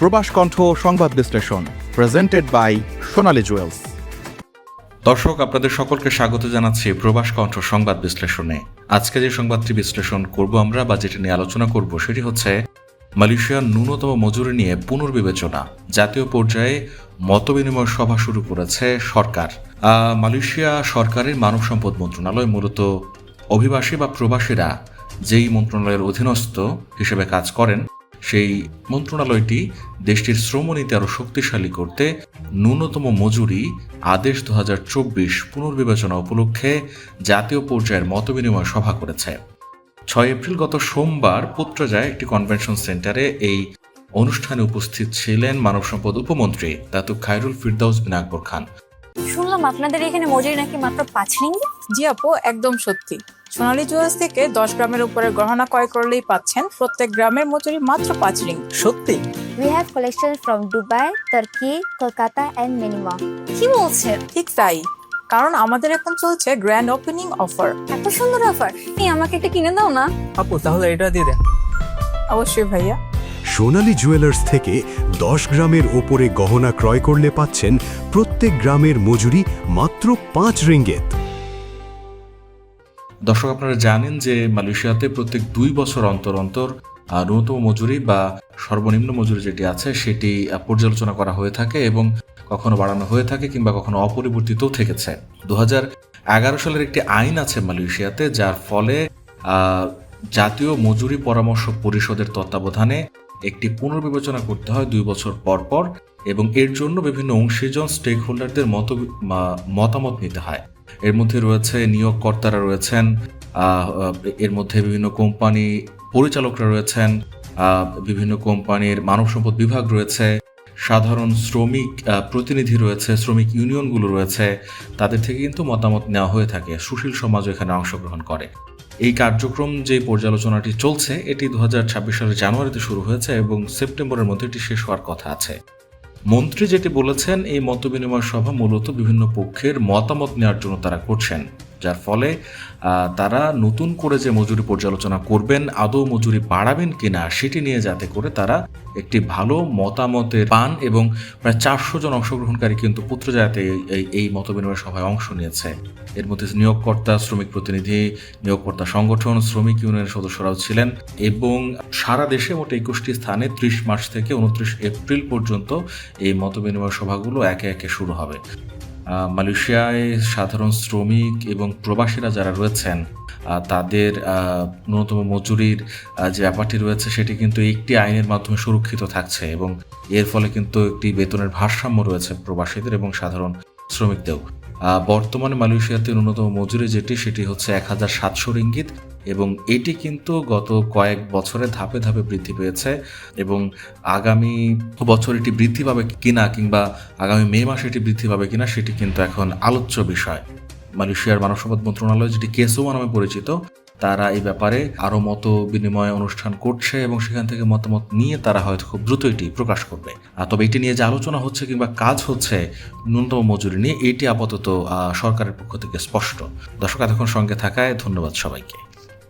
প্রবাস কণ্ঠ সংবাদ বিশ্লেষণ প্রেজেন্টেড বাই সোনালী জুয়েলস। দর্শক, আপনাদের সকলকে স্বাগত জানাচ্ছি প্রবাস কণ্ঠ সংবাদ বিশ্লেষণে। আজকে যে সংবাদটি বিশ্লেষণ করব আমরা বা যেটা নিয়ে আলোচনা করব সেটি হচ্ছে মালয়েশিয়ার ন্যূনতম মজুরি নিয়ে পুনর্বিবেচনা। জাতীয় পর্যায়ে মতবিনিময় সভা শুরু করেছে সরকার। মালয়েশিয়া সরকারের মানব সম্পদ মন্ত্রণালয় মূলত অভিবাসী বা প্রবাসীরা যেই মন্ত্রণালয়ের অধীনস্থ হিসেবে কাজ করেন, সেই মন্ত্রণালয়টি দেশটির শ্রমনীতি আরও শক্তিশালী করতে ন্যূনতম মজুরি আদেশ 2024 পুনর্বিবেচনা উপলক্ষে জাতীয় পর্যায়ের মতবিনিময় সভা করেছে। 6 এপ্রিল গত সোমবার পুত্রজায় একটি কনভেনশন সেন্টারে এই অনুষ্ঠানে উপস্থিত ছিলেন মানব সম্পদ উপমন্ত্রী দাতুক খায়রুল ফিরদাউস বিন আকবর খান। শুনলাম আপনাদের এখানে মজুরি নাকি মাত্র 5 রিঙ্গিত। জি আপু, একদম সত্যি। সোনালী জুয়েলস থেকে 10 গ্রামের উপরে গহনা ক্রয় করলেই পাচ্ছেন প্রত্যেক গ্রামের মজুরি মাত্র 5 রিঙ্গিত। সত্যি? We have collections from Dubai, Turkey, Kolkata and many more. কি বলছেন? ঠিক তাই, কারণ আমাদের এখন চলছে গ্র্যান্ড ওপেনিং অফার। এত সুন্দর অফার, আমাকে একটা কিনে দাও না। আপু তাহলে এটা দিয়ে দেন। অবশ্যই ভাইয়া। সোনালী জুয়েলার্স থেকে 10 গ্রামের ওপরে গহনা ক্রয় করলে পাচ্ছেন প্রত্যেক গ্রামের মজুরি মাত্র 5 রিঙ্গিত। দর্শক, আপনারা জানেন যে মালয়েশিয়াতে প্রত্যেক 2 বছর অন্তর অন্তর ন্যূনতম মজুরি বা সর্বনিম্ন মজুরি যেটি আছে সেটি পর্যালোচনা করা হয়ে থাকে এবং কখনো বাড়ানো হয়ে থাকে কিংবা কখনো অপরিবর্তিতও থেকেছে। 2011 সালের একটি আইন আছে মালয়েশিয়াতে, যার ফলে জাতীয় মজুরি পরামর্শ পরিষদের তত্ত্বাবধানে একটি পুনর্বিবেচনা করতে হয় 2 বছর পর পর, এবং এর জন্য বিভিন্ন অংশীজন স্টেক হোল্ডারদের মতামত নিতে হয়। এর মধ্যে রয়েছে নিয়োগকর্তারা রয়েছেন, এর মধ্যে বিভিন্ন কোম্পানি পরিচালকরা রয়েছেন, বিভিন্ন কোম্পানির মানব সম্পদ বিভাগ রয়েছে, সাধারণ শ্রমিক প্রতিনিধি রয়েছে, শ্রমিক ইউনিয়নগুলো রয়েছে। তাদের থেকে কিন্তু মতামত নেওয়া হয়ে থাকে। সুশীল সমাজও এখানে অংশগ্রহণ করে। এই কার্যক্রম যে পর্যালোচনাটি চলছে এটি 2026 সালের জানুয়ারিতে শুরু হয়েছে এবং সেপ্টেম্বরের মধ্যে এটি শেষ হওয়ার কথা আছে। মন্ত্রী যেটি বলেছেন, এই মতবিনিময় সভা মূলত বিভিন্ন পক্ষের মতামত নেওয়ার জন্য তারা করছেন, যার ফলে তারা নতুন করে যে মজুরি পর্যালোচনা করবেন, আদৌ মজুরি বাড়াবেন কিনা সেটি নিয়ে যাতে করে তারা একটি ভালো মতামতের পান। এবং প্রায় 400 জন অংশগ্রহণকারী কিন্তু পুত্রজায়াতে এই মতবিনিময় সভায় অংশ নিয়েছে। এর মধ্যে নিয়োগকর্তা, শ্রমিক প্রতিনিধি, নিয়োগকর্তা সংগঠন, শ্রমিক ইউনিয়নের সদস্যরাও ছিলেন। এবং সারা দেশে মোট 21টি স্থানে 30 মার্চ থেকে 29 এপ্রিল পর্যন্ত এই মতবিনিময় সভাগুলো একে একে শুরু হবে। মালয়েশিয়ায় সাধারণ শ্রমিক এবং প্রবাসীরা যারা রয়েছেন তাদের ন্যূনতম মজুরির যে ব্যাপারটি রয়েছে সেটি কিন্তু একটি আইনের মাধ্যমে সুরক্ষিত থাকছে এবং এর ফলে কিন্তু একটি বেতনের ভারসাম্য রয়েছে প্রবাসীদের এবং সাধারণ শ্রমিকদেরও। বর্তমানে মালয়েশিয়াতে ন্যূনতম মজুরি যেটি সেটি হচ্ছে 1700 রিঙ্গিত এবং এটি কিন্তু গত কয়েক বছরে ধাপে ধাপে বৃদ্ধি পেয়েছে এবং আগামী বছর এটি বৃদ্ধি পাবে কিনা কিংবা আগামী মে মাসে এটি বৃদ্ধি পাবে কিনা সেটি কিন্তু এখন আলোচ্য বিষয়। মালয়েশিয়ার মানব সম্পদ মন্ত্রণালয়, যেটি কেসোমা নামে পরিচিত, তারা এই ব্যাপারে আরও মত বিনিময় অনুষ্ঠান করছে এবং সেখান থেকে মতামত নিয়ে তারা হয়তো খুব দ্রুত এটি প্রকাশ করবে। তবে এটি নিয়ে যে আলোচনা হচ্ছে কিংবা কাজ হচ্ছে ন্যূনতম মজুরি নিয়ে, এটি আপাতত সরকারের পক্ষ থেকে স্পষ্ট। দর্শক, এতক্ষণ সঙ্গে থাকায় ধন্যবাদ সবাইকে।